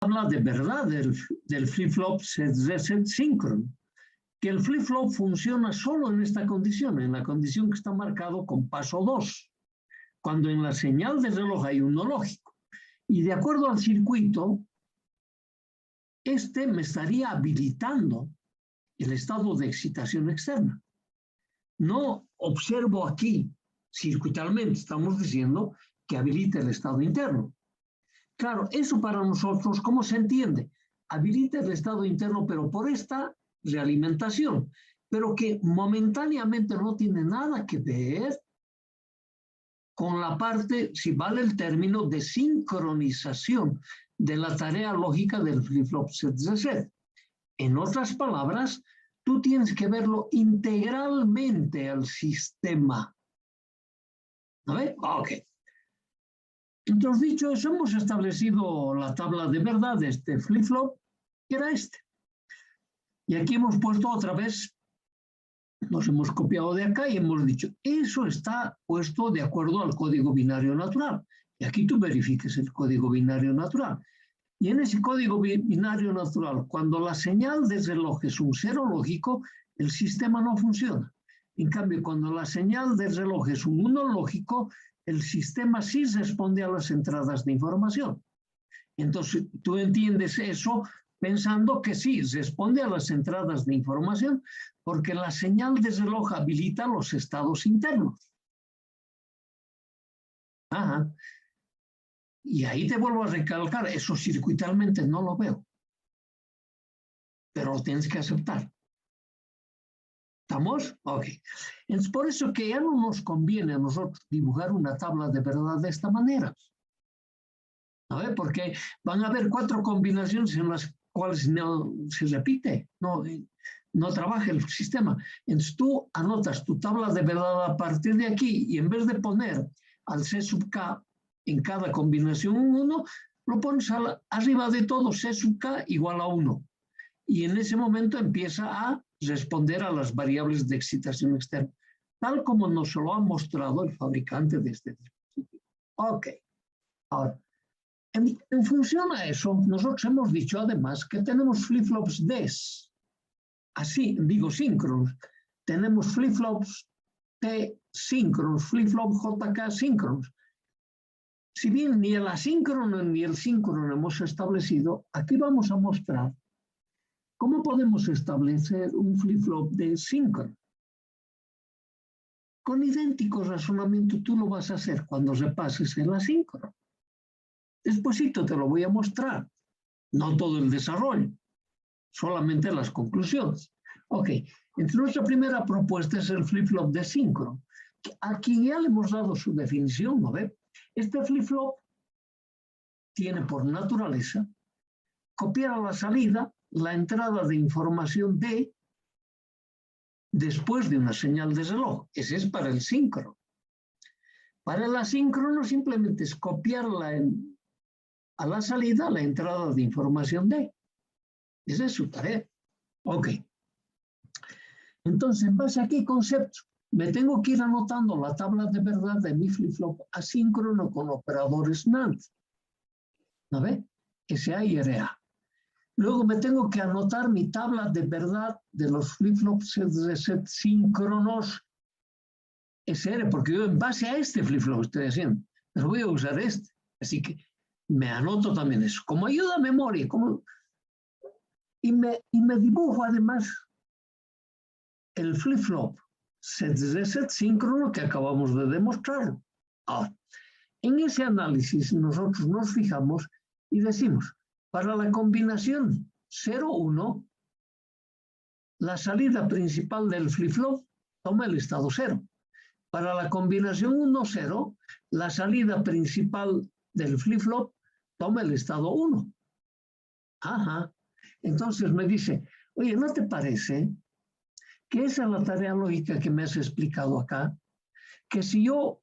tabla de verdad del flip-flop set-reset síncrono, que el flip-flop funciona solo en esta condición, en la condición que está marcado con paso 2, cuando en la señal de reloj hay un no lógico. Y de acuerdo al circuito, este me estaría habilitando el estado de excitación externa. No observo aquí, circuitalmente, estamos diciendo que habilita el estado interno. Claro, eso para nosotros, ¿cómo se entiende? Habilita el estado interno, pero por esta realimentación, pero que momentáneamente no tiene nada que ver con la parte, si vale el término, de sincronización de la tarea lógica del flip-flop set-reset. En otras palabras, tú tienes que verlo integralmente al sistema. ¿No ves? Ok. Entonces, dicho eso, hemos establecido la tabla de verdad de este flip-flop, que era este. Y aquí hemos puesto otra vez, nos hemos copiado de acá y hemos dicho, eso está puesto de acuerdo al código binario natural. Y aquí tú verifiques el código binario natural. Y en ese código binario natural, cuando la señal de reloj es un cero lógico, el sistema no funciona. En cambio, cuando la señal de reloj es un 1 lógico, el sistema sí responde a las entradas de información. Entonces, tú entiendes eso pensando que sí, responde a las entradas de información, porque la señal de reloj habilita los estados internos. Ajá. Y ahí te vuelvo a recalcar, eso circuitalmente no lo veo. Pero lo tienes que aceptar. ¿Estamos? Ok. Es por eso que ya no nos conviene a nosotros dibujar una tabla de verdad de esta manera. ¿No? Porque van a haber 4 combinaciones en las cuales no se repite, no trabaja el sistema. Entonces tú anotas tu tabla de verdad a partir de aquí y en vez de poner al C sub K en cada combinación 1, lo pones arriba de todo C sub K igual a 1. Y en ese momento empieza a responder a las variables de excitación externa, tal como nos lo ha mostrado el fabricante de este dispositivo. Ok. Ahora, en función a eso, nosotros hemos dicho además que tenemos flip-flops DES, así digo síncronos, tenemos flip-flops T síncronos, flip-flop JK síncronos. Si bien ni el asíncrono ni el síncrono hemos establecido, aquí vamos a mostrar cómo podemos establecer un flip-flop de síncrono. Con idéntico razonamiento tú lo vas a hacer cuando repases el asíncrono. Despuésito te lo voy a mostrar, no todo el desarrollo, solamente las conclusiones. Ok, entonces nuestra primera propuesta es el flip-flop de síncrono. Aquí ya le hemos dado su definición, ¿no ve? Este flip-flop tiene por naturaleza copiar a la salida la entrada de información D después de una señal de reloj. Ese es para el síncrono. Para el asíncrono simplemente es copiarla a la salida la entrada de información D. Esa es su tarea. Ok. Entonces, en base a qué concepto, me tengo que ir anotando la tabla de verdad de mi flip-flop asíncrono con operadores NAND. ¿No ve? SA y RA. Luego me tengo que anotar mi tabla de verdad de los flip-flops set síncronos SR, porque yo en base a este flip-flop estoy haciendo, pero voy a usar este. Así que me anoto también eso, como ayuda a memoria, y me dibujo además el flip-flop set síncrono que acabamos de demostrar. Ahora, en ese análisis nosotros nos fijamos y decimos, para la combinación 0-1, la salida principal del flip-flop toma el estado 0. Para la combinación 1-0, la salida principal del flip-flop toma el estado 1. Ajá. Entonces me dice, oye, ¿no te parece que esa es la tarea lógica que me has explicado acá? Que si yo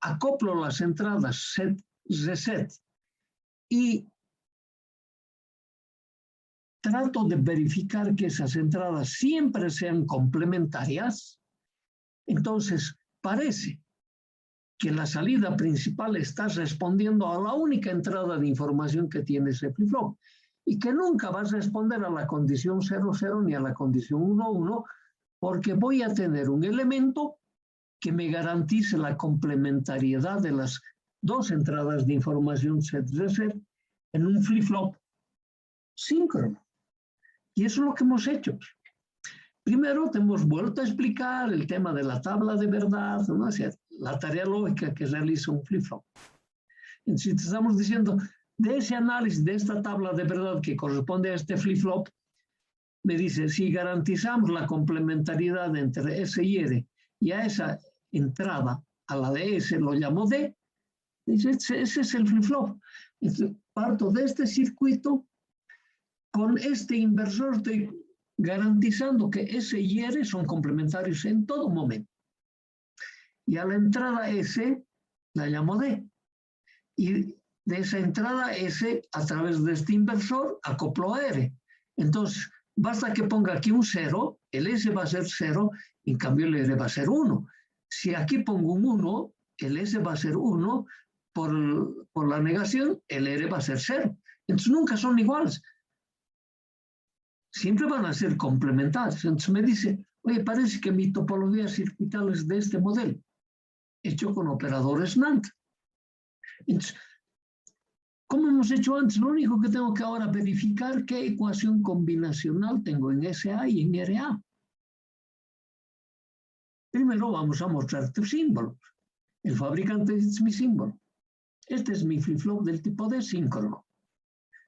acoplo las entradas set, reset y trato de verificar que esas entradas siempre sean complementarias, entonces parece que la salida principal está respondiendo a la única entrada de información que tiene ese flip-flop y que nunca va a responder a la condición 00 ni a la condición 11 porque voy a tener un elemento que me garantice la complementariedad de las dos entradas de información set-reset en un flip-flop síncrono. Y eso es lo que hemos hecho. Primero, te hemos vuelto a explicar el tema de la tabla de verdad, ¿no? O sea, la tarea lógica que realiza un flip-flop. Entonces, te estamos diciendo, de ese análisis de esta tabla de verdad que corresponde a este flip-flop, me dice, si garantizamos la complementariedad entre S y R y a esa entrada, a la de S, lo llamo D, dice, ese es el flip-flop. Parto de este circuito, con este inversor estoy garantizando que S y R son complementarios en todo momento. Y a la entrada S la llamo D. Y de esa entrada S, a través de este inversor, acoplo a R. Entonces, basta que ponga aquí un 0, el S va a ser 0, en cambio el R va a ser 1. Si aquí pongo un 1, el S va a ser 1, por la negación, el R va a ser 0. Entonces, nunca son iguales. Siempre van a ser complementarios. Entonces me dice, oye, parece que mi topología circuital es de este modelo, hecho con operadores NAND. Entonces, como hemos hecho antes, lo único que tengo que ahora verificar qué ecuación combinacional tengo en SA y en RA. Primero vamos a mostrar tus símbolos. El fabricante es mi símbolo. Este es mi flip-flop del tipo D síncrono.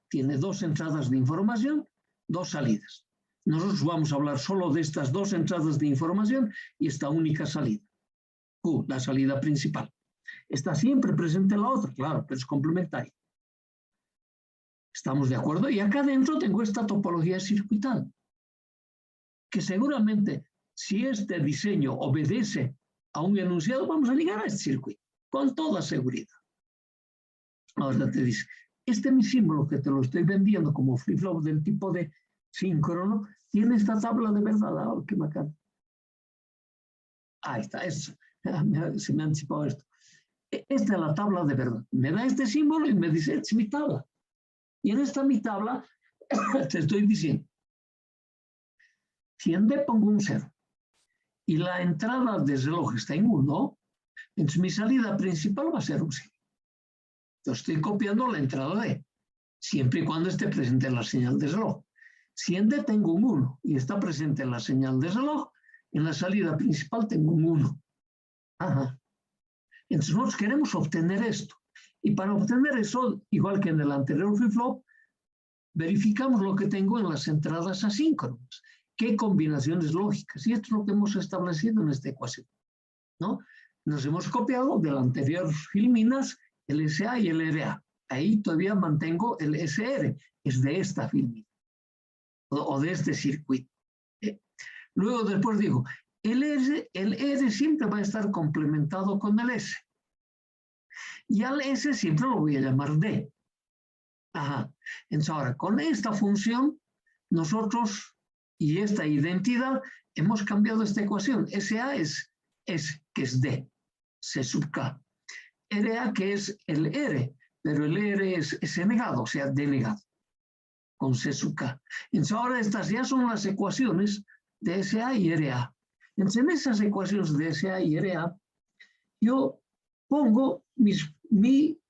Tiene dos entradas de información, dos salidas. Nosotros vamos a hablar solo de estas dos entradas de información y esta única salida. Q, la salida principal. Está siempre presente la otra, claro, pero es complementaria. ¿Estamos de acuerdo? Y acá adentro tengo esta topología circuital, que seguramente, si este diseño obedece a un enunciado, vamos a llegar a este circuito, con toda seguridad. Ahora te dice, este es mi símbolo que te lo estoy vendiendo como flip-flop del tipo de síncrono, tiene esta tabla de verdad. Ah, qué bacán. Ahí está, eso. Se me ha anticipado esto. Esta es la tabla de verdad. Me da este símbolo y me dice, esta es mi tabla. Y en esta mi tabla te estoy diciendo, si en D pongo un 0 y la entrada de reloj está en 1, entonces mi salida principal va a ser un 0. Entonces estoy copiando la entrada D, siempre y cuando esté presente la señal de reloj. Si en D tengo un 1 y está presente la señal de reloj, en la salida principal tengo un 1. Ajá. Entonces nosotros queremos obtener esto. Y para obtener eso, igual que en el anterior flip-flop, verificamos lo que tengo en las entradas asíncronas. ¿Qué combinaciones lógicas? Y esto es lo que hemos establecido en esta ecuación, ¿no? Nos hemos copiado del anterior filminas el SA y el RA. Ahí todavía mantengo el SR, es de esta filmina, o de este circuito. Luego después digo, el R siempre va a estar complementado con el S. Y al S siempre lo voy a llamar D. Ajá. Entonces ahora, con esta función, nosotros y esta identidad, hemos cambiado esta ecuación. SA es S, que es D, C sub K. RA, que es el R, pero el R es S negado, o sea, D negado, con C sub K. Entonces ahora estas ya son las ecuaciones de SA y RA. Entonces en esas ecuaciones de SA y RA, yo pongo mi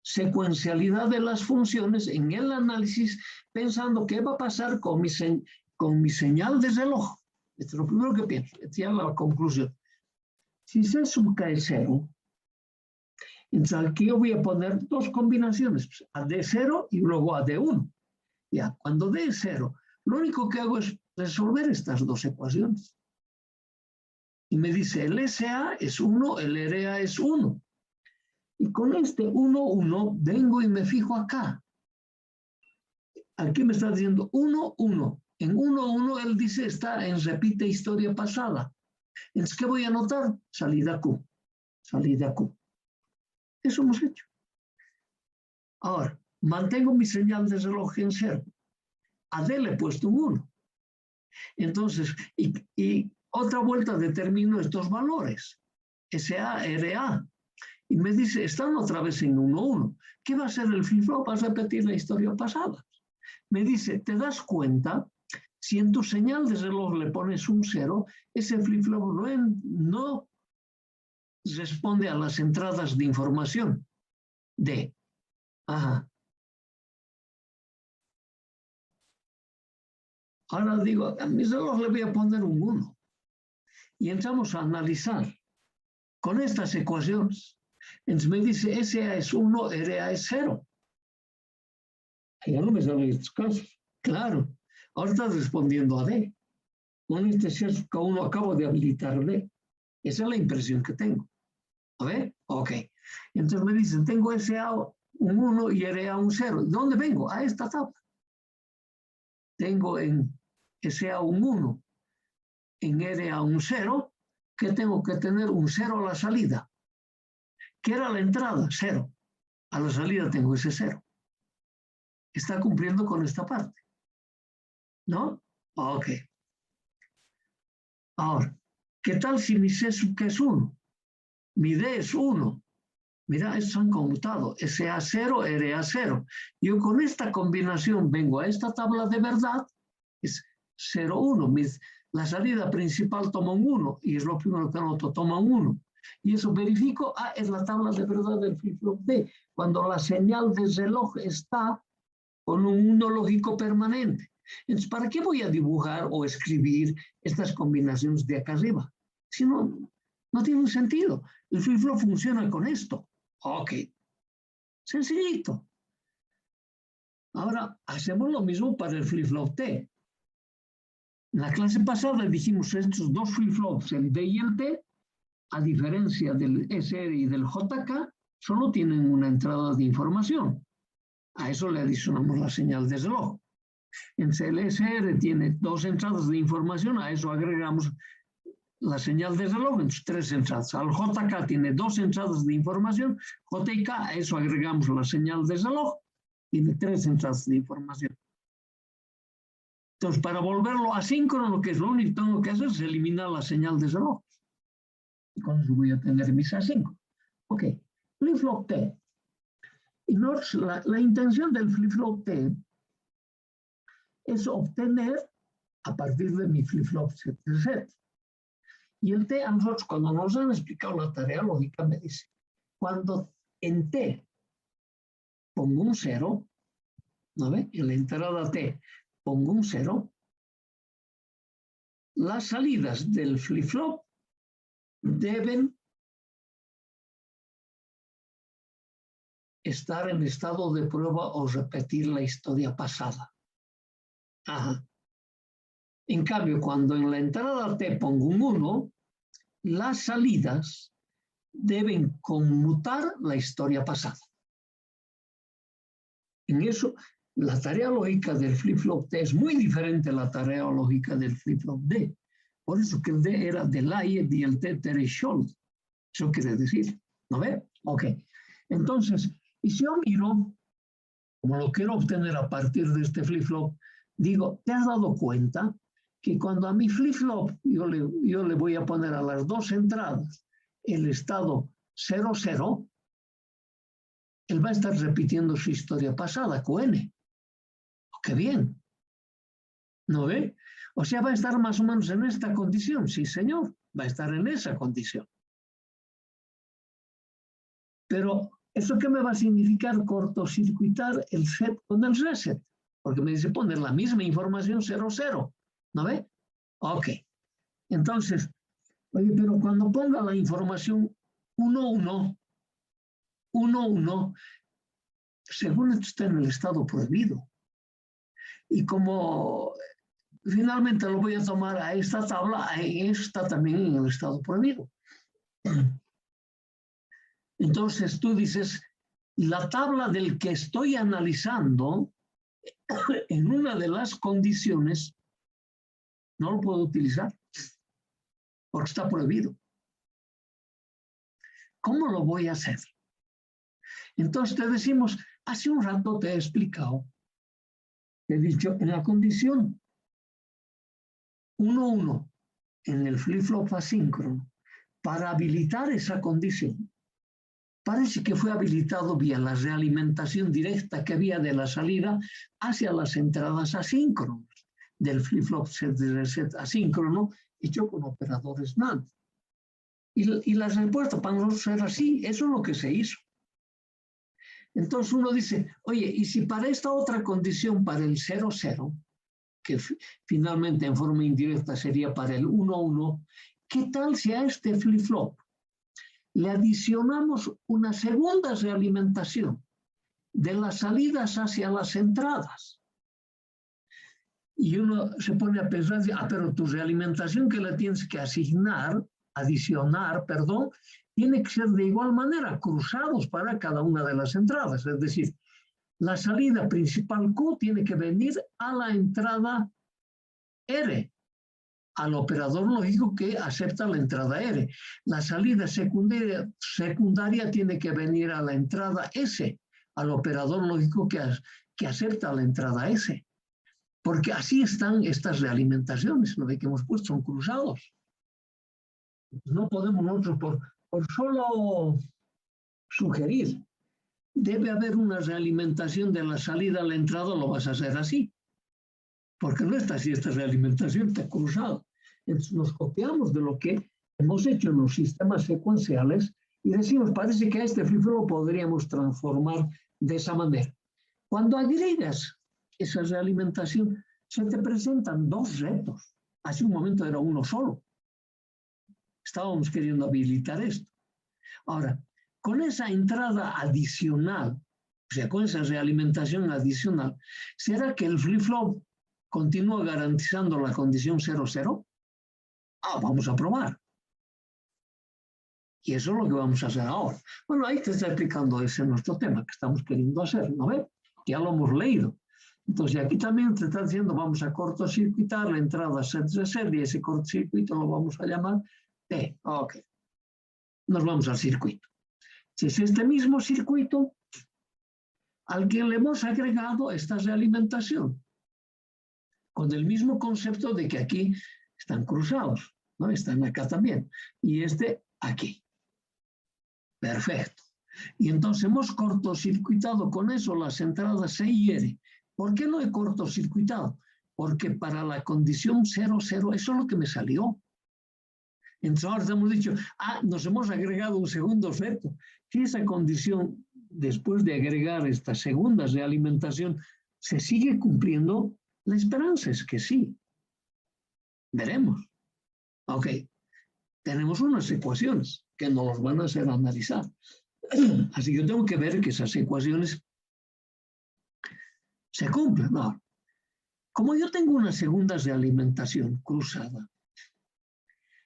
secuencialidad de las funciones en el análisis pensando qué va a pasar con mi señal de reloj. Esto es lo primero que pienso. Esta es la conclusión. Si C sub K es 0, entonces aquí yo voy a poner dos combinaciones, a D0 y luego a D1. Ya, cuando D es 0, lo único que hago es resolver estas dos ecuaciones. Y me dice, el SA es 1, el RA es 1. Y con este 1, 1, vengo y me fijo acá. Aquí me está diciendo 1, 1. En 1, 1, él dice, está en repite historia pasada. Entonces, ¿qué voy a anotar? Salida Q. Salida Q. Eso hemos hecho. Ahora, mantengo mi señal de reloj en 0. A D le he puesto un 1. Entonces, y otra vuelta determino estos valores. SA, RA. y me dice, están otra vez en 1-1. ¿Qué va a hacer el flip-flop? Va a repetir la historia pasada. Me dice, ¿te das cuenta? Si en tu señal de reloj le pones un 0, ese flip-flop no responde a las entradas de información de. Ajá. Ahora digo, a mi reloj le voy a poner un 1. Y entramos a analizar con estas ecuaciones. Entonces me dice, SA es 1, RA es 0. Ya no me salen estos casos. Claro. Ahora está respondiendo a D. Con este K1 acabo de habilitar D. Esa es la impresión que tengo. A ver, ok. Entonces me dicen, tengo SA un 1 y RA un 0. ¿Dónde vengo? A esta tabla. Tengo en SA un 1, en RA un 0, que tengo que tener un 0 a la salida. ¿Qué era la entrada? 0. A la salida tengo ese 0. Está cumpliendo con esta parte. ¿No? Ok. Ahora, ¿qué tal si mi C es 1? Mi D es 1. Mira, estos han conmutado. SA0, RA0. Yo con esta combinación vengo a esta tabla de verdad. Es 0, 1. La salida principal toma un 1 y es lo primero que anoto, toma un 1. Y eso verifico, es la tabla de verdad del flip-flop D, cuando la señal de reloj está con un 1 lógico permanente. Entonces, ¿para qué voy a dibujar o escribir estas combinaciones de acá arriba? Si no tiene un sentido. El flip-flop funciona con esto. Ok. Sencillito. Ahora, hacemos lo mismo para el flip-flop T. En la clase pasada dijimos estos dos flip-flops, el D y el T, a diferencia del SR y del JK, solo tienen una entrada de información. A eso le adicionamos la señal de reloj. En el SR tiene 2 entradas de información, a eso agregamos la señal de reloj, entonces 3 entradas. Al JK tiene 2 entradas de información, JK, a eso agregamos la señal de reloj, tiene 3 entradas de información. Entonces, para volverlo asíncrono, que es lo único que tengo que hacer, es eliminar la señal de reloj. Y con eso voy a tener mis asíncronos. Ok, flip-flop T. Y la intención del flip-flop T es obtener a partir de mi flip-flop set. Y el T, a nosotros, cuando nos han explicado la tarea lógica, me dice, cuando en T pongo un 0, ¿no ve? En la entrada T pongo un 0, las salidas del flip-flop deben estar en estado de prueba o repetir la historia pasada. Ajá. En cambio, cuando en la entrada T pongo un 1, las salidas deben conmutar la historia pasada. En eso, la tarea lógica del flip-flop T es muy diferente a la tarea lógica del flip-flop D. Por eso que el D era delayed y el T threshold. Eso quiere decir, ¿no ve? Ok. Entonces, y si yo miro, como lo quiero obtener a partir de este flip-flop, digo, ¿te has dado cuenta que cuando a mi flip-flop yo le voy a poner a las 2 entradas el estado 00, él va a estar repitiendo su historia pasada, QN. Oh, ¡qué bien! ¿No ve? O sea, va a estar más o menos en esta condición. Sí, señor, va a estar en esa condición. Pero, ¿eso qué me va a significar? Cortocircuitar el set con el reset. Porque me dice poner la misma información 00. ¿No ve? Ok. Entonces, oye, pero cuando ponga la información 11, según esto está en el estado prohibido. Y como finalmente lo voy a tomar a esta tabla, está también en el estado prohibido. Entonces tú dices, la tabla del que estoy analizando, en una de las condiciones, no lo puedo utilizar, porque está prohibido. ¿Cómo lo voy a hacer? Entonces te decimos, hace un rato te he explicado, te he dicho, en la condición 1-1, en el flip-flop asíncrono, para habilitar esa condición, parece que fue habilitado vía la realimentación directa que había de la salida hacia las entradas asíncronas del flip-flop set de reset asíncrono hecho con operadores NAND. Y la respuesta para nosotros era sí, eso es lo que se hizo. Entonces uno dice, oye, y si para esta otra condición, para el 0,0, que finalmente en forma indirecta sería para el 1,1, ¿qué tal si a este flip-flop le adicionamos una segunda realimentación de las salidas hacia las entradas? Y uno se pone a pensar, pero tu realimentación que la tienes que adicionar, tiene que ser de igual manera, cruzados para cada una de las entradas. Es decir, la salida principal Q tiene que venir a la entrada R, al operador lógico que acepta la entrada R. La salida secundaria tiene que venir a la entrada S, al operador lógico que acepta la entrada S. Porque así están estas realimentaciones, lo que hemos puesto, son cruzados. No podemos nosotros, por solo sugerir, debe haber una realimentación de la salida a la entrada, lo vas a hacer así. Porque no está así, esta realimentación está cruzada. Entonces nos copiamos de lo que hemos hecho en los sistemas secuenciales y decimos, parece que a este flip-flop lo podríamos transformar de esa manera. Cuando agregas esa realimentación, se te presentan dos retos. Hace un momento era uno solo. Estábamos queriendo habilitar esto. Ahora, con esa entrada adicional, o sea, con esa realimentación adicional, ¿será que el flip-flop continúa garantizando la condición 0,0? Vamos a probar. Y eso es lo que vamos a hacer ahora. Bueno, ahí te está explicando ese nuestro tema que estamos queriendo hacer, ¿no ves? Ya lo hemos leído. Entonces, aquí también te está diciendo, vamos a cortocircuitar la entrada set reset y ese cortocircuito lo vamos a llamar T. Ok. Nos vamos al circuito. Si es este mismo circuito al que le hemos agregado esta realimentación, con el mismo concepto de que aquí están cruzados, ¿no? Están acá también. Y este aquí. Perfecto. Y entonces hemos cortocircuitado con eso las entradas C y R. ¿Por qué lo he cortocircuitado? Porque para la condición 0,0, eso es lo que me salió. Entonces ahora hemos dicho, nos hemos agregado un segundo efecto. Si esa condición, después de agregar esta segunda realimentación, se sigue cumpliendo, la esperanza es que sí. Veremos. Ok. Tenemos unas ecuaciones que nos van a hacer analizar. Así que yo tengo que ver que esas ecuaciones se cumplen. No. Como yo tengo una segunda realimentación cruzada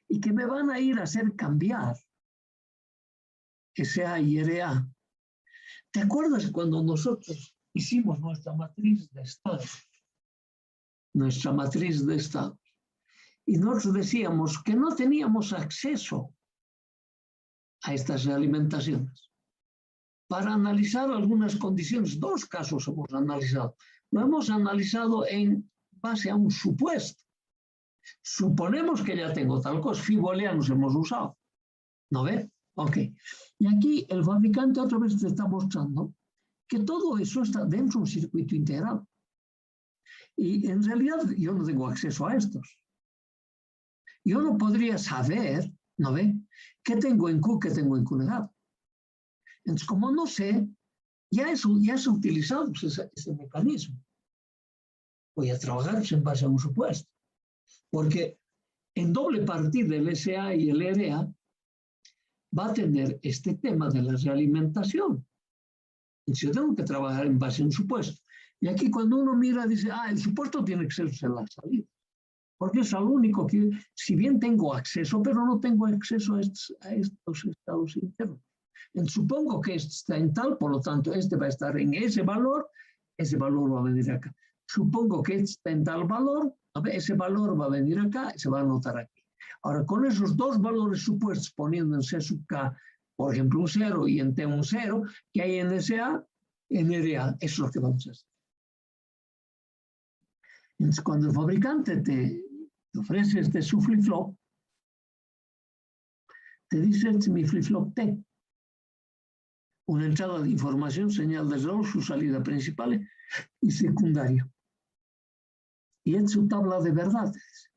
y que me van a ir a hacer cambiar SA y RA, ¿te acuerdas cuando nosotros hicimos nuestra matriz de estados? Nuestra matriz de estados. Y nosotros decíamos que no teníamos acceso a estas realimentaciones. Para analizar algunas condiciones, dos casos hemos analizado. Lo hemos analizado en base a un supuesto. Suponemos que ya tengo tal cosa, fibolianos hemos usado. ¿No ve? Ok. Y aquí el fabricante otra vez te está mostrando que todo eso está dentro de un circuito integral. Y en realidad yo no tengo acceso a estos. Yo no podría saber, ¿no ve? ¿Qué tengo en Q, qué tengo en Q negado? Entonces, como no sé, ya se ha utilizado ese mecanismo. Voy a trabajar en base a un supuesto. Porque en doble partida el SA y el RA va a tener este tema de la realimentación. Entonces, yo tengo que trabajar en base a un supuesto. Y aquí cuando uno mira, dice, el supuesto tiene que ser la salida. Porque es algo único que, si bien tengo acceso, pero no tengo acceso a estos estados internos. Entonces, supongo que este está en tal, por lo tanto, este va a estar en ese valor va a venir acá. Supongo que este está en tal valor, ese valor va a venir acá, se va a anotar aquí. Ahora, con esos dos valores supuestos, poniendo en C sub K, por ejemplo, un 0 y en T un 0, que hay en SA, en RA, eso es lo que vamos a hacer. Entonces, cuando el fabricante te ofrece su flip-flop, te dice, este es mi flip-flop T. una entrada de información, señal de reloj, su salida principal y secundaria. Y en su tabla de verdades,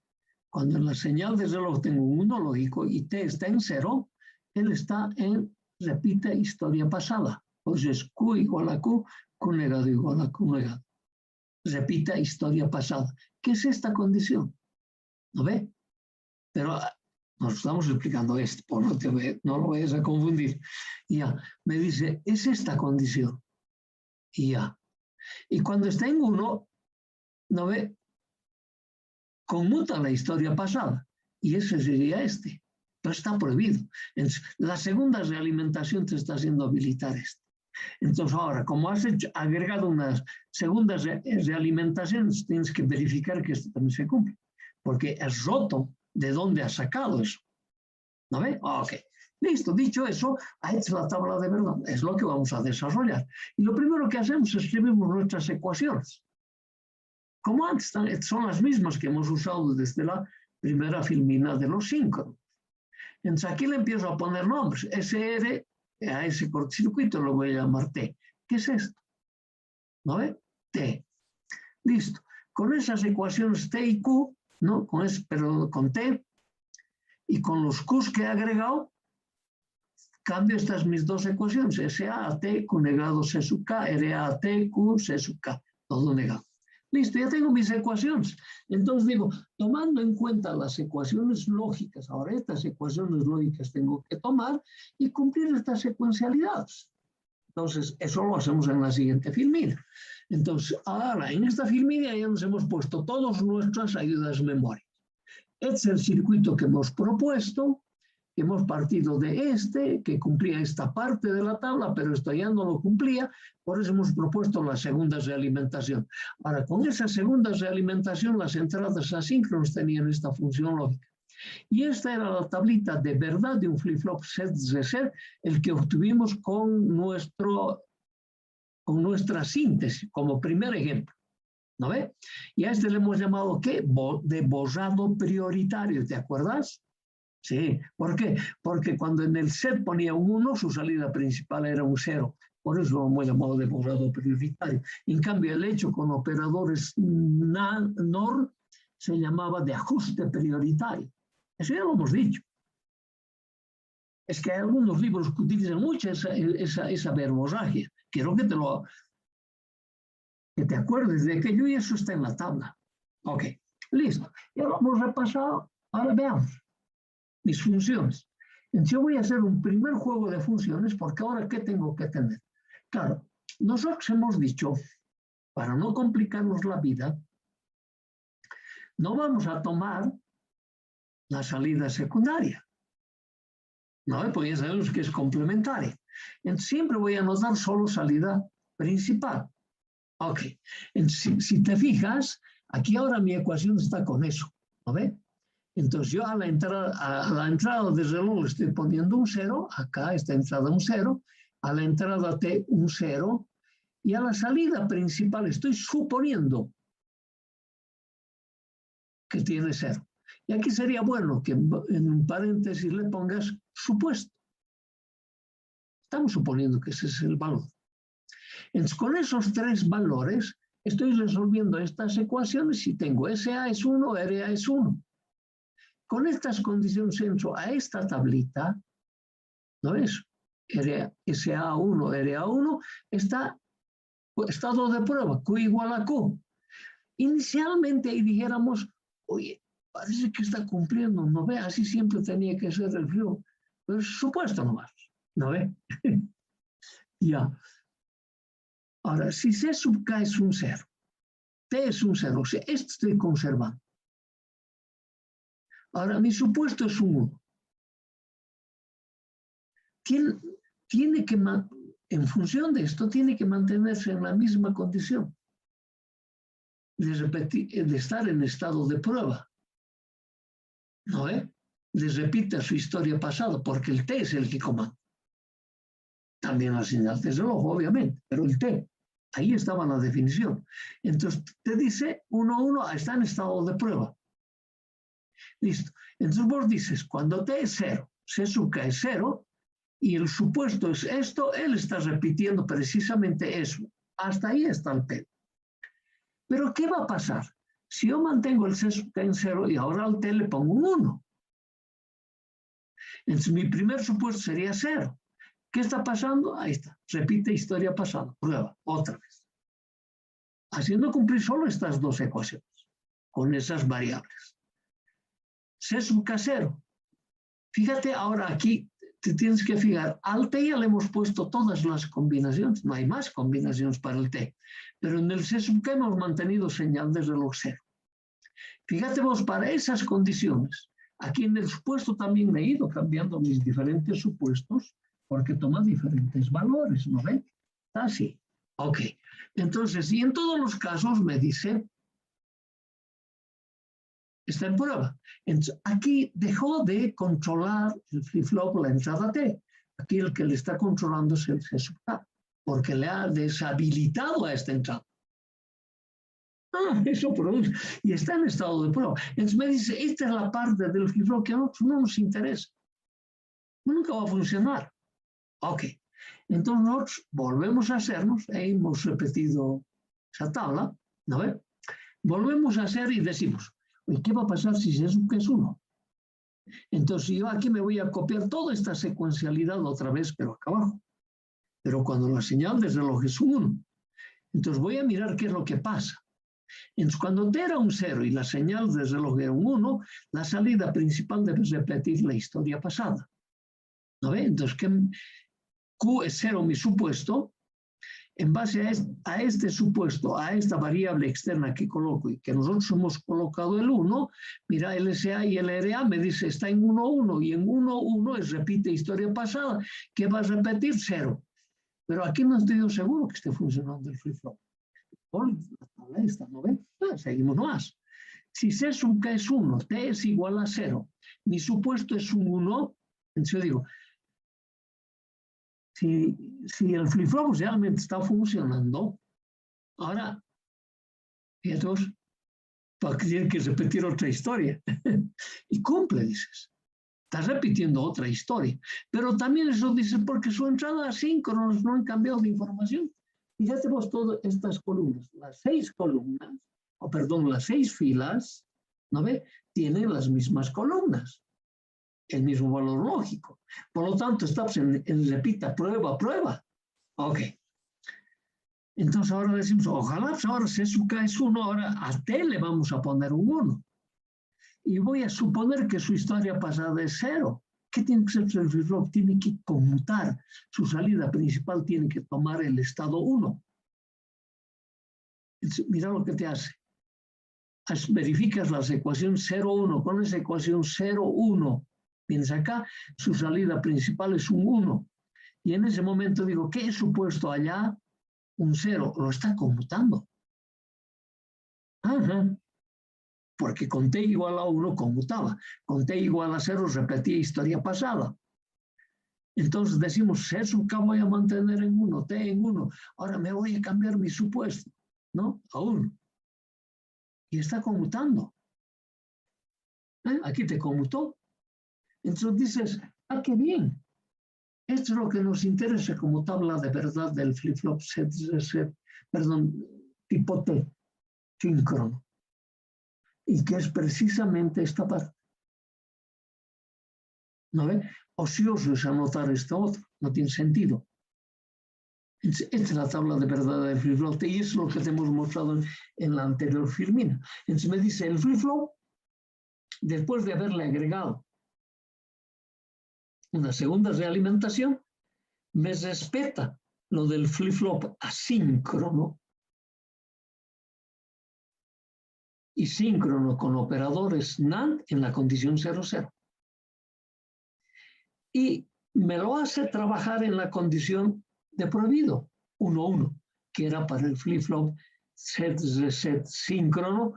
cuando en la señal de reloj tengo un 1 lógico y t está en 0, él está en repite historia pasada. Pues es Q igual a Q, Q negado igual a Q negado. Repita historia pasada. ¿Qué es esta condición? ¿No ve? Pero nos estamos explicando esto, por no lo vayas a confundir. Y ya, me dice, es esta condición. Y ya. Y cuando está en 1, ¿no ve? Conmuta la historia pasada. Y ese sería este. Pero está prohibido. Entonces, la segunda realimentación te está haciendo habilitar esto. Entonces ahora, como has agregado unas segundas realimentaciones, tienes que verificar que esto también se cumple. Porque es roto de dónde has sacado eso. ¿No ve? Ok. Listo, dicho eso, ahí está la tabla de verdad. Es lo que vamos a desarrollar. Y lo primero que hacemos es escribimos nuestras ecuaciones. Como antes, son las mismas que hemos usado desde la primera filmina de los síncronos. Entonces aquí le empiezo a poner nombres. SR, a ese cortocircuito lo voy a llamar T. ¿Qué es esto? ¿No ve? T. Listo. Con esas ecuaciones T y Q, ¿no? Pero con T y con los Qs que he agregado, cambio estas mis dos ecuaciones. SA a T, Q negado C sub K, RA a T, Q, C sub K. Todo negado. Listo, ya tengo mis ecuaciones. Entonces digo, tomando en cuenta las ecuaciones lógicas, ahora estas ecuaciones lógicas tengo que tomar y cumplir estas secuencialidades. Entonces, eso lo hacemos en la siguiente filmina. Entonces, ahora en esta filmina ya nos hemos puesto todas nuestras ayudas memoria. Este es el circuito que hemos propuesto. Hemos partido de este, que cumplía esta parte de la tabla, pero esto ya no lo cumplía, por eso hemos propuesto la segunda realimentación. Ahora, con esa segunda realimentación, las entradas asíncronas tenían esta función lógica. Y esta era la tablita de verdad de un flip-flop set reset, el que obtuvimos con nuestra síntesis, como primer ejemplo. ¿No ve? Y a este le hemos llamado, ¿qué? De borrado prioritario, ¿te acuerdas? Sí, ¿por qué? Porque cuando en el set ponía un 1, su salida principal era un 0. Por eso lo hemos llamado de borrado prioritario. En cambio, el hecho con operadores NOR se llamaba de ajuste prioritario. Eso ya lo hemos dicho. Es que hay algunos libros que utilizan mucho esa verborragia. Quiero que te acuerdes de aquello y eso está en la tabla. Ok, listo. Ya lo hemos repasado. Ahora veamos mis funciones. Entonces yo voy a hacer un primer juego de funciones porque ahora ¿qué tengo que tener? Claro, nosotros hemos dicho, para no complicarnos la vida, no vamos a tomar la salida secundaria. No, pues ya sabemos que es complementaria. Entonces siempre voy a anotar solo salida principal. Ok, entonces, si te fijas, aquí ahora mi ecuación está con eso, ¿no ve? Entonces yo a la entrada de reloj le estoy poniendo un 0, acá esta entrada un 0, a la entrada T un 0, y a la salida principal estoy suponiendo que tiene 0. Y aquí sería bueno que en un paréntesis le pongas supuesto. Estamos suponiendo que ese es el valor. Entonces con esos tres valores estoy resolviendo estas ecuaciones y tengo SA es 1, RA es 1. Con estas condiciones entro a esta tablita, ¿no es? SA1, RA1, está estado de prueba, Q igual a Q. Inicialmente ahí dijéramos, oye, parece que está cumpliendo, ¿no ve? Así siempre tenía que ser el flujo. Pero es supuesto nomás, ¿no ve? Ya. Ahora, si C sub K es un 0, T es un 0, o sea, esto estoy conservando. Ahora, mi supuesto es un 1. Tiene que, en función de esto, tiene que mantenerse en la misma condición de estar en estado de prueba. ¿No es? Les repite su historia pasada, porque el T es el que comanda. También la señal de reloj, obviamente, pero el T, ahí estaba la definición. Entonces, te dice 1, está en estado de prueba. Listo. Entonces vos dices, cuando T es 0, C sub K es 0, y el supuesto es esto, él está repitiendo precisamente eso. Hasta ahí está el T. Pero ¿qué va a pasar? Si yo mantengo el C sub K en 0 y ahora al T le pongo un 1. Entonces mi primer supuesto sería 0. ¿Qué está pasando? Ahí está. Repite historia pasada. Prueba. Otra vez. Haciendo cumplir solo estas dos ecuaciones. Con esas variables. C sub K 0. Fíjate ahora aquí. Te tienes que fijar. Al T ya le hemos puesto todas las combinaciones. No hay más combinaciones para el T. Pero en el C sub K hemos mantenido señal de reloj 0. Fíjate vos, para esas condiciones, aquí en el supuesto también me he ido cambiando mis diferentes supuestos porque toma diferentes valores, ¿no ven? Así. Ok. Entonces, y en todos los casos me dice, está en prueba. Entonces, aquí dejó de controlar el flip-flop la entrada T. Aquí el que le está controlando es el C sub K, porque le ha deshabilitado a esta entrada. Eso produce. Y está en estado de prueba. Entonces me dice, esta es la parte del flip-flop que a nosotros no nos interesa. Nunca va a funcionar. Ok. Entonces nosotros volvemos a hacernos, hemos repetido esa tabla, ¿no ves? Volvemos a hacer y decimos, oye, ¿qué va a pasar si C sub K es 1? Entonces yo aquí me voy a copiar toda esta secuencialidad otra vez, pero acá abajo. Pero cuando la señal de reloj es 1, entonces voy a mirar qué es lo que pasa. Entonces, cuando T era un 0 y la señal de reloj era un 1, la salida principal debe repetir la historia pasada. ¿No ve? Entonces, Q es 0 mi supuesto. En base a este supuesto, a esta variable externa que coloco y que nosotros hemos colocado el 1, mira, LSA y LRA me dice está en 1, 1 y en 1, 1 es repite historia pasada. ¿Qué va a repetir? 0. Pero aquí no estoy seguro que esté funcionando el flip-flop. La tabla esta, ¿no ven? Seguimos más. Si C sub K es 1, T es igual a 0, mi supuesto es un 1, entonces yo digo, si el flip-flop realmente está funcionando, ahora, fíjate vos, para que tiene que repetir otra historia. Y cumple, dices. Estás repitiendo otra historia. Pero también eso dice porque su entrada asíncronos no han cambiado de información. Fíjate vos todas estas columnas, las 6 columnas, o perdón, las 6 filas, ¿no ve? Tienen las mismas columnas, el mismo valor lógico. Por lo tanto, estamos en repita, prueba, prueba. Ok. Entonces ahora decimos, ojalá, pues ahora C sub K es 1, ahora a T le vamos a poner un 1. Y voy a suponer que su historia pasada es 0. ¿Qué tiene que ser el flip-flop? Tiene que conmutar. Su salida principal tiene que tomar el estado 1. Mira lo que te hace. Verificas las ecuaciones 0, 1. Con esa ecuación 0, 1, vienes acá, su salida principal es un 1. Y en ese momento digo, ¿qué he supuesto allá? Un 0. Lo está conmutando. Ajá. Porque con T igual a 1 conmutaba. Con T igual a 0 repetía historia pasada. Entonces decimos, C sub K voy a mantener en 1, T en 1. Ahora me voy a cambiar mi supuesto, ¿no? A 1. Y está conmutando. Aquí te conmutó. Entonces dices, qué bien. Esto es lo que nos interesa como tabla de verdad del flip-flop tipo T, síncrono. Y que es precisamente esta parte. ¿No ve? Ocioso es anotar esto otro, no tiene sentido. Esta es la tabla de verdad del flip-flop y eso es lo que te hemos mostrado en la anterior filmina. Entonces me dice el flip-flop, después de haberle agregado una segunda realimentación, me respeta lo del flip-flop asíncrono y síncrono con operadores NAND en la condición 0,0. Y me lo hace trabajar en la condición de prohibido, 1,1, que era para el flip-flop set síncrono,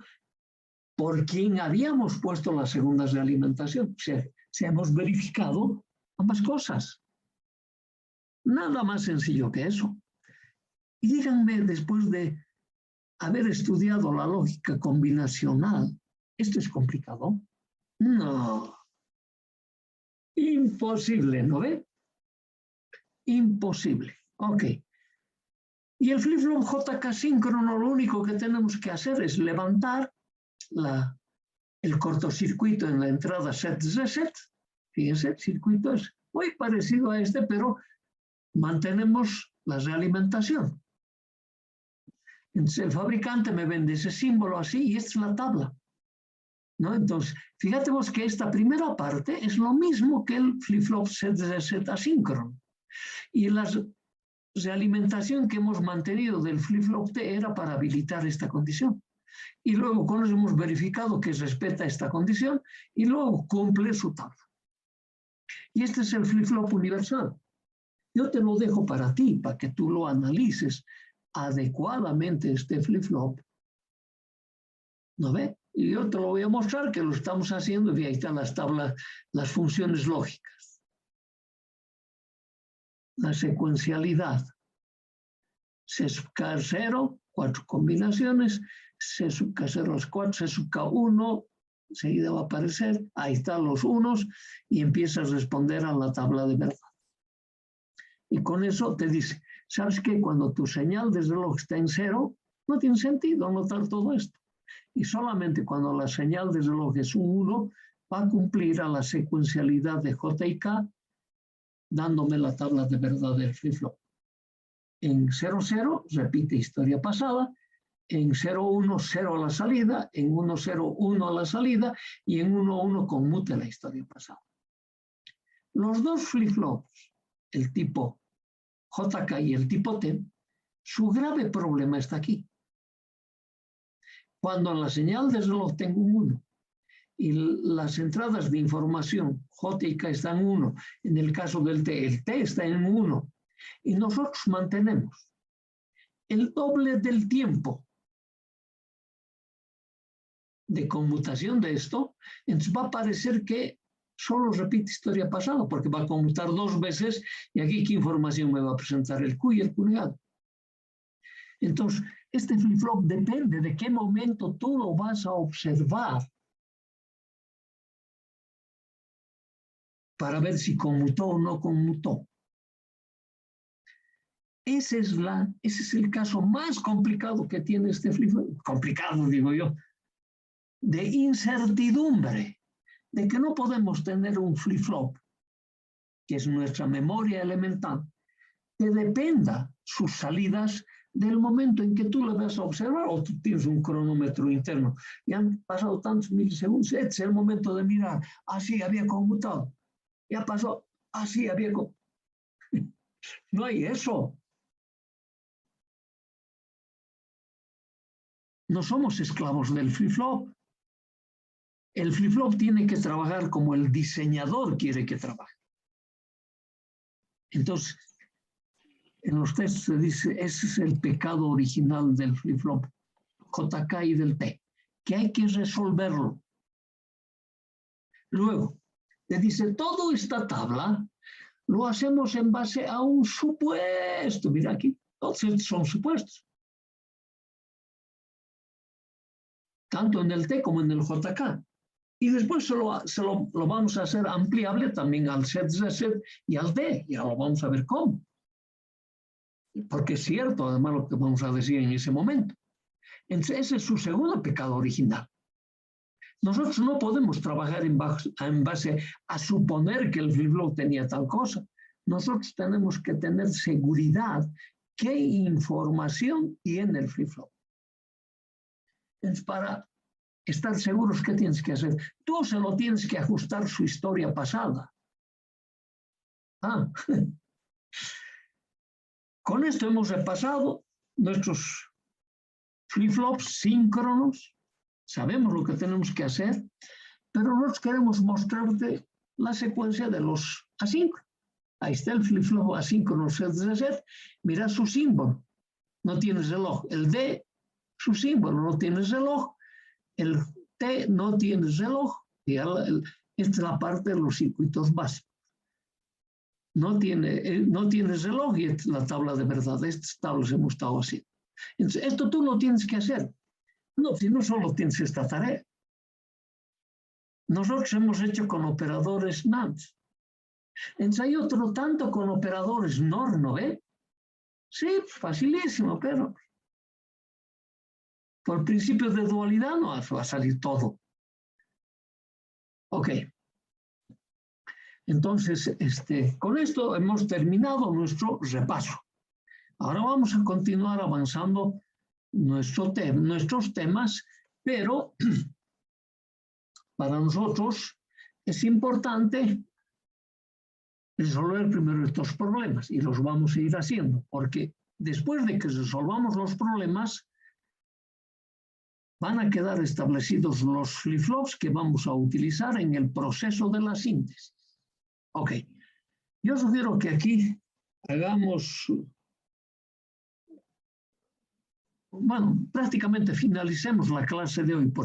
por quien habíamos puesto la segunda realimentación. O sea, se hemos verificado ambas cosas. Nada más sencillo que eso. Y díganme, después de haber estudiado la lógica combinacional, ¿esto es complicado? No. Imposible, ¿no ve? Imposible. Ok. Y el flip-flop JK síncrono, lo único que tenemos que hacer es levantar el cortocircuito en la entrada set reset. Fíjense, el circuito es muy parecido a este, pero mantenemos la realimentación. Entonces, el fabricante me vende ese símbolo así y esta es la tabla, ¿no? Entonces, fíjate vos que esta primera parte es lo mismo que el flip-flop set reset asíncrono. Y la realimentación que hemos mantenido del flip-flop T era para habilitar esta condición. Y luego con eso hemos verificado que respeta esta condición y luego cumple su tabla. Y este es el flip-flop universal. Yo te lo dejo para ti, para que tú lo analices adecuadamente este flip-flop. ¿No ve? Y yo te lo voy a mostrar que lo estamos haciendo y ahí están las tablas, las funciones lógicas. La secuencialidad. C sub K es 0, 4 combinaciones, C sub K0 es 4, C sub K1, enseguida va a aparecer, ahí están los unos y empiezas a responder a la tabla de verdad. Y con eso te dice, ¿sabes qué? Cuando tu señal de reloj está en 0, no tiene sentido anotar todo esto. Y solamente cuando la señal de reloj es un 1, va a cumplir a la secuencialidad de J y K, dándome la tabla de verdad del flip-flop. En 0,0 repite historia pasada, en 0,1, 0 a la salida, en 1,0, 1 a la salida y en 1,1 conmute la historia pasada. Los dos flip-flops, el tipo JK y el tipo T, su grave problema está aquí. Cuando en la señal de reloj tengo un 1 y las entradas de información J y K están en 1, en el caso del T, el T está en 1, y nosotros mantenemos el doble del tiempo de conmutación de esto, entonces va a parecer que solo repite historia pasada, porque va a conmutar 2 veces, y aquí ¿qué información me va a presentar? El Q y el Q negado. Entonces, este flip-flop depende de qué momento tú lo vas a observar para ver si conmutó o no conmutó. Ese es el caso más complicado que tiene este flip-flop, complicado digo yo, de incertidumbre, de que no podemos tener un flip-flop, que es nuestra memoria elemental, que dependa sus salidas del momento en que tú le vas a observar, o tú tienes un cronómetro interno, y han pasado tantos milisegundos, este es el momento de mirar, así había conmutado, ya pasó, así había conmutado. No hay eso. No somos esclavos del flip-flop. El flip-flop tiene que trabajar como el diseñador quiere que trabaje. Entonces, en los textos se dice, ese es el pecado original del flip-flop JK y del T, que hay que resolverlo. Luego, te dice, toda esta tabla lo hacemos en base a un supuesto. Mira aquí, todos estos son supuestos. Tanto en el T como en el JK. Y después lo vamos a hacer ampliable también al set reset y al D. Ya lo vamos a ver cómo. Porque es cierto, además, lo que vamos a decir en ese momento. Entonces, ese es su segundo pecado original. Nosotros no podemos trabajar en base a suponer que el flip-flop tenía tal cosa. Nosotros tenemos que tener seguridad qué información tiene el flip-flop. Entonces, para estar seguros, ¿qué tienes que hacer? Tú se lo tienes que ajustar su historia pasada. Con esto hemos repasado nuestros flip-flops síncronos. Sabemos lo que tenemos que hacer, pero nosotros queremos mostrarte la secuencia de los asíncronos. Ahí está el flip-flop asíncrono set reset. Mira su símbolo. No tiene reloj. El D, su símbolo, no tiene reloj. El T no tiene reloj. Y esta es la parte de los circuitos básicos. No tiene reloj y esta es la tabla de verdad. Estas tablas hemos estado haciendo. Entonces, esto tú lo tienes que hacer. No, si no solo tienes esta tarea. Nosotros hemos hecho con operadores NAND. Ensayo otro tanto con operadores NOR, ¿no ve? Sí, facilísimo, pero por principio de dualidad no va a salir todo. Ok. Entonces, con esto hemos terminado nuestro repaso. Ahora vamos a continuar avanzando nuestros temas, pero para nosotros es importante resolver primero estos problemas y los vamos a ir haciendo, porque después de que resolvamos los problemas, van a quedar establecidos los flip-flops que vamos a utilizar en el proceso de la síntesis. Ok, yo sugiero que aquí hagamos, bueno, prácticamente finalicemos la clase de hoy, porque